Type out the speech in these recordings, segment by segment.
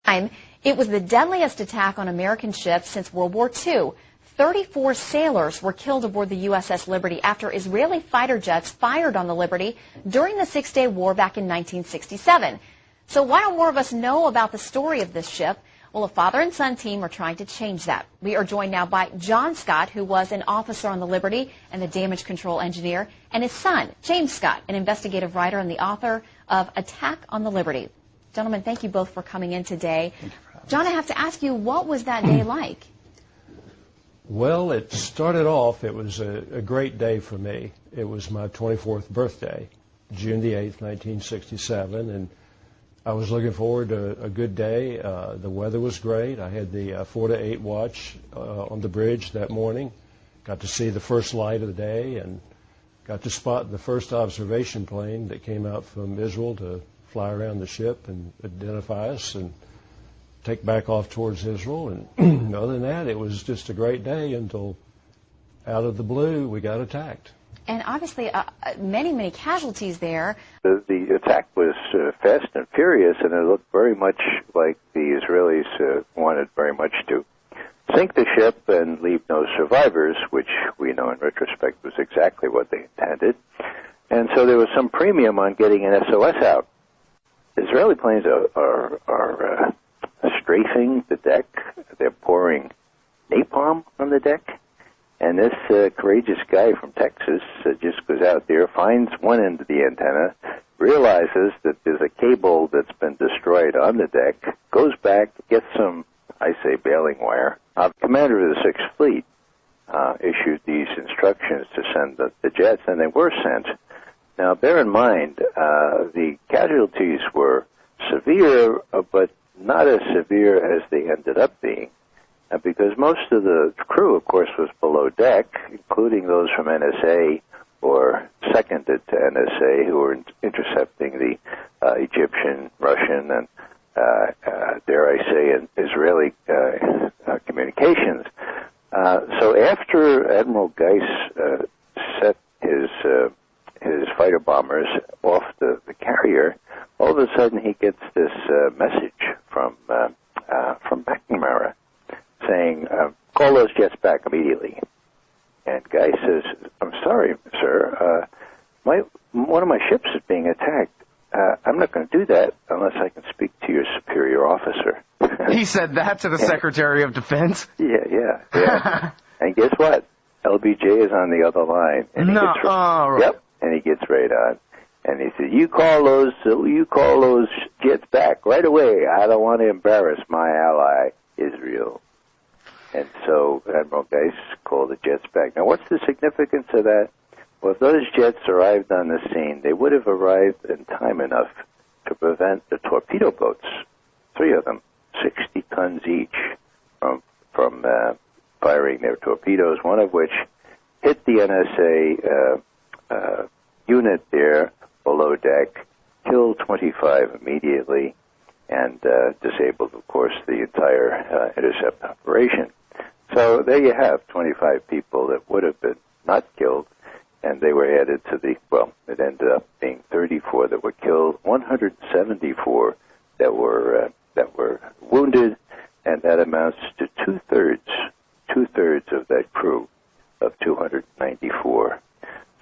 It was the deadliest attack on American ships since World War II. 34 sailors were killed aboard the USS Liberty after Israeli fighter jets fired on the Liberty during the Six-Day War back in 1967. So why don't more of us know about the story of this ship? Well, a father and son team are trying to change that. We are joined now by John Scott, who was an officer on the Liberty and the damage control engineer, and his son, James Scott, an investigative writer and the author of Attack on the Liberty. Gentlemen, thank you both for coming in today. John, I have to ask you, what was that day like? Well, it started off, it was a great day for me. It was my 24th birthday, June the 8th, 1967, and I was looking forward to a good day. The weather was great. I had the 4 to 8 watch on the bridge that morning. Got to see the first light of the day and got to spot the first observation plane that came out from Israel to fly around the ship and identify us and take back off towards Israel. And other than that, it was just a great day until out of the blue we got attacked. And obviously many casualties there. The attack was fast and furious, and it looked very much like the Israelis wanted very much to sink the ship and leave no survivors, which we know in retrospect was exactly what they intended. And so there was some premium on getting an SOS out. Israeli planes are strafing the deck. They're pouring napalm on the deck. And this courageous guy from Texas just goes out there, finds one end of the antenna, realizes that there's a cable that's been destroyed on the deck, goes back, gets some, I say, baling wire. The commander of the 6th Fleet issued these instructions to send the jets, and they were sent. Now, bear in mind, the casualties were severe, but not as severe as they ended up being, because most of the crew, of course, was below deck, including those from NSA or seconded to NSA who were intercepting the Egyptian, Russian, and, dare I say, Israeli communications. So after Admiral Geis set his fighter bombers off the carrier, all of a sudden he gets this message from McNamara saying, call those jets back immediately. And Guy says, I'm sorry, sir, one of my ships is being attacked. I'm not going to do that unless I can speak to your superior officer. He said that to the Secretary of Defense? Yeah. And guess what? LBJ is on the other line. And Yep, and he gets right on. And he said, you call those jets back right away. I don't want to embarrass my ally, Israel. And so Admiral Geis called the jets back. Now, what's the significance of that? Well, if those jets arrived on the scene, they would have arrived in time enough to prevent the torpedo boats, 3 of them, 60 tons each, from firing their torpedoes, one of which hit the NSA unit there below deck, killed 25 immediately, and disabled, of course, the entire intercept operation. So there you have 25 people that would have been not killed, and they were added to it ended up being 34 that were killed, 174 that were wounded, and that amounts to two-thirds of that crew of 294.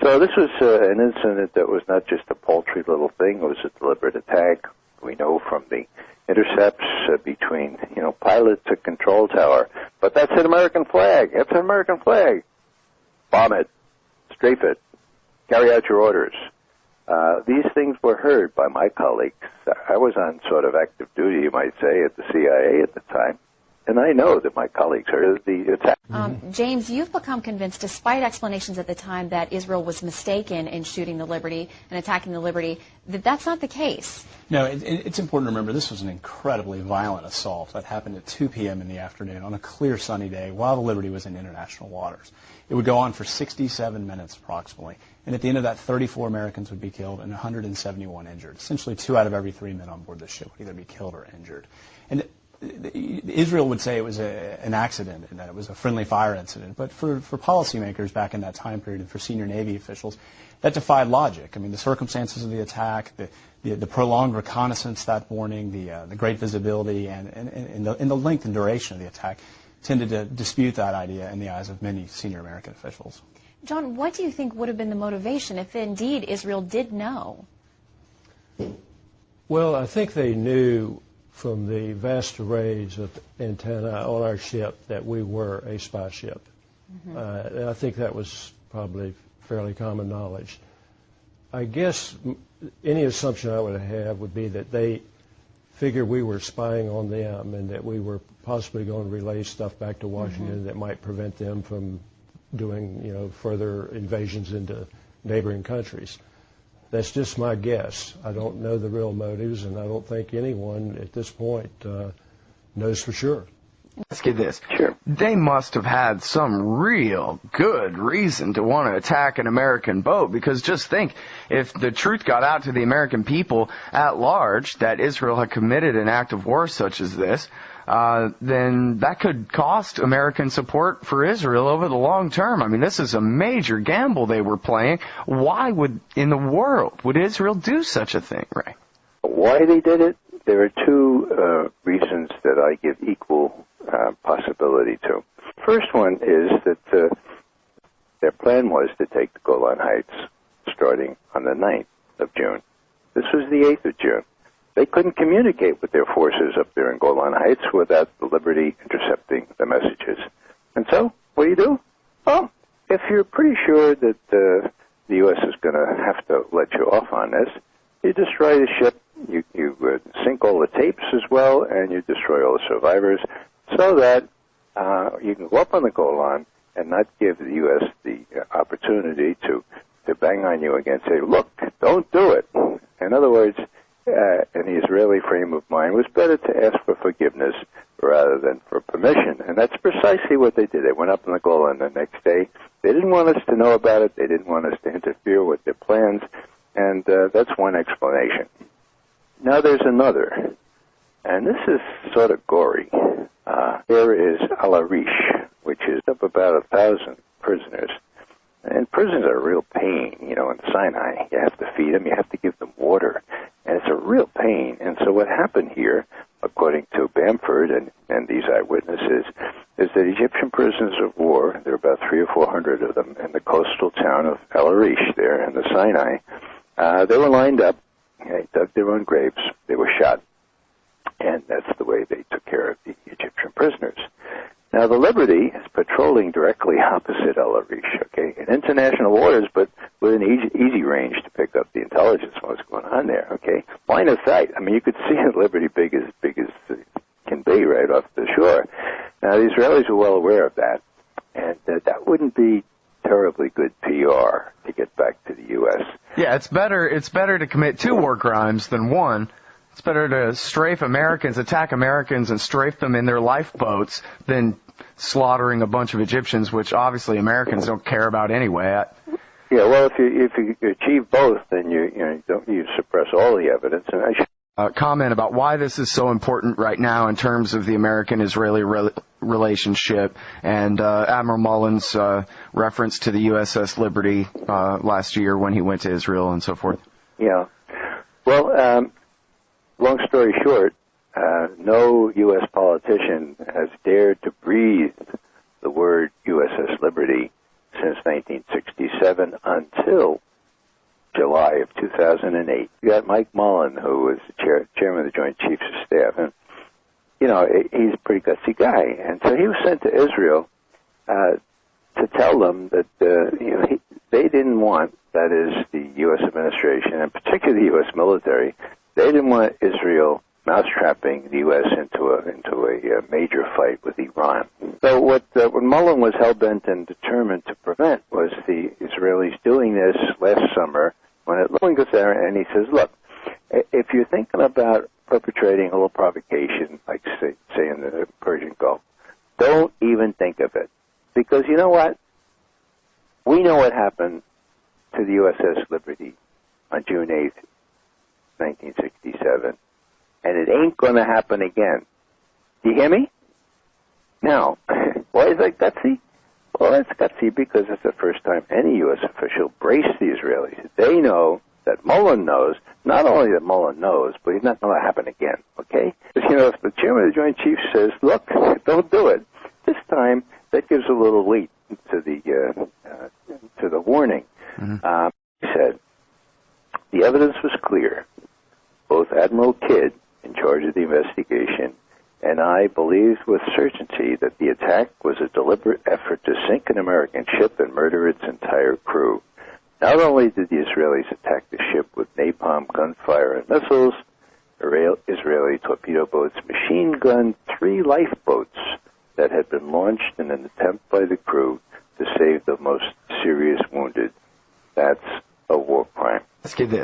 So this was an incident that was not just a paltry little thing. It was a deliberate attack. We know from the intercepts between, pilot to control tower. But that's an American flag. That's an American flag. Bomb it. Strafe it. Carry out your orders. These things were heard by my colleagues. I was on sort of active duty, you might say, at the CIA at the time. And I know that my colleagues heard the attack. James, you've become convinced, despite explanations at the time that Israel was mistaken in shooting the Liberty and attacking the Liberty, that that's not the case. No, it's important to remember this was an incredibly violent assault that happened at 2 p.m. in the afternoon on a clear sunny day while the Liberty was in international waters. It would go on for 67 minutes approximately, and at the end of that, 34 Americans would be killed and 171 injured. Essentially 2 out of every 3 men on board the ship would either be killed or injured. And Israel would say it was an accident and that it was a friendly fire incident. But for policymakers back in that time period and for senior Navy officials, that defied logic. I mean, the circumstances of the attack, the prolonged reconnaissance that morning, the great visibility, and the length and duration of the attack tended to dispute that idea in the eyes of many senior American officials. John, what do you think would have been the motivation if indeed Israel did know? Well, I think they knew from the vast arrays of antennae on our ship that we were a spy ship. And I think that was probably fairly common knowledge. I guess any assumption I would have would be that they figured we were spying on them and that we were possibly going to relay stuff back to Washington that might prevent them from doing, further invasions into neighboring countries. That's just my guess. I don't know the real motives, and I don't think anyone at this point knows for sure. Ask you this. Sure. They must have had some real good reason to want to attack an American boat, because just think, if the truth got out to the American people at large that Israel had committed an act of war such as this, then that could cost American support for Israel over the long term. I mean, this is a major gamble they were playing. Why in the world would Israel do such a thing, Ray? Why they did it? There are two reasons that I give equal possibility to. First one is that their plan was to take the Golan Heights starting on the 9th of June. This was the 8th of June. They couldn't communicate with their forces up there in Golan Heights without the Liberty intercepting the messages. And so, what do? Well, if you're pretty sure that the U.S. is going to have to let you off on this, you destroy the ship, you sink all the tapes as well, and you destroy all the survivors, so that you can go up on the Golan and not give the U.S. the opportunity to bang on you again, say, look, don't do it. In other words, in the Israeli frame of mind, it was better to ask for forgiveness rather than for permission. And that's precisely what they did. They went up on the Golan the next day. They didn't want us to know about it. They didn't want us to interfere with their plans. And that's one explanation. Now there's another. And this is sort of gory. There is Al-Arish, which is up about 1,000 prisoners. And prisoners are a real pain, in Sinai. You have to feed them, you have to give them water, and it's a real pain. And so what happened here, according to Bamford and these eyewitnesses, is that Egyptian prisoners of war, there are about 300 or 400 of them in the coastal town of Al-Arish there in the Sinai, they were lined up, they dug their own graves, they were shot, and that's the way they took care of the Egyptian prisoners. Now, the Liberty is patrolling directly opposite Al-Arish, okay, in international waters, but with an easy range to pick up the intelligence on what's going on there, okay. Line of sight, I mean, you could see the Liberty big as it can be right off the shore. Now, the Israelis were well aware of that, and that wouldn't be terribly good PR to get back to the U.S. Yeah, it's better to commit 2 war crimes than 1. It's better to strafe Americans, attack Americans, and strafe them in their lifeboats than slaughtering a bunch of Egyptians, which obviously Americans don't care about anyway. Yeah, well, if you achieve both, then you suppress all the evidence. And I should comment about why this is so important right now in terms of the American-Israeli relationship, and Admiral Mullen's reference to the USS Liberty last year when he went to Israel and so forth. Yeah. Well, long story short, no U.S. politician has dared to breathe the word USS Liberty since 1967 until July of 2008. You got Mike Mullen, who was the chairman of the Joint Chiefs of Staff, and he's a pretty gutsy guy, and so he was sent to Israel to tell them that they didn't want, that is, the U.S. administration, and particularly the U.S. military, they didn't want Israel mousetrapping the U.S. into a major fight with Iran. So what Mullen was hell-bent and determined to prevent was the Israelis doing this last summer when Mullen goes there and he says, look, if you're thinking about perpetrating a little provocation, like say in the Persian Gulf, don't even think of it. Because you know what? We know what happened to the USS Liberty on June 8th, 1967, and it ain't going to happen again. Do you hear me? Now, why is that gutsy? Well, it's gutsy because it's the first time any U.S. official braced the Israelis. They know that Mullen knows, not only that Mullen knows, but he's not going to happen again, okay? Because, you know, if the chairman of the Joint Chiefs says, look, don't do it, this time that gives a little weight to the warning. Mm-hmm. He said, the evidence was clear. Both Admiral Kidd, in charge of the investigation, and I believed with certainty that the attack was a deliberate effort to sink an American ship and murder its entire crew. Not only did the Israelis attack the ship with napalm, gunfire, and missiles, Israeli torpedo boats machine gunned 3 lifeboats that had been launched in an attempt by the crew to save the most serious wounded. That's a war crime. Let's get this.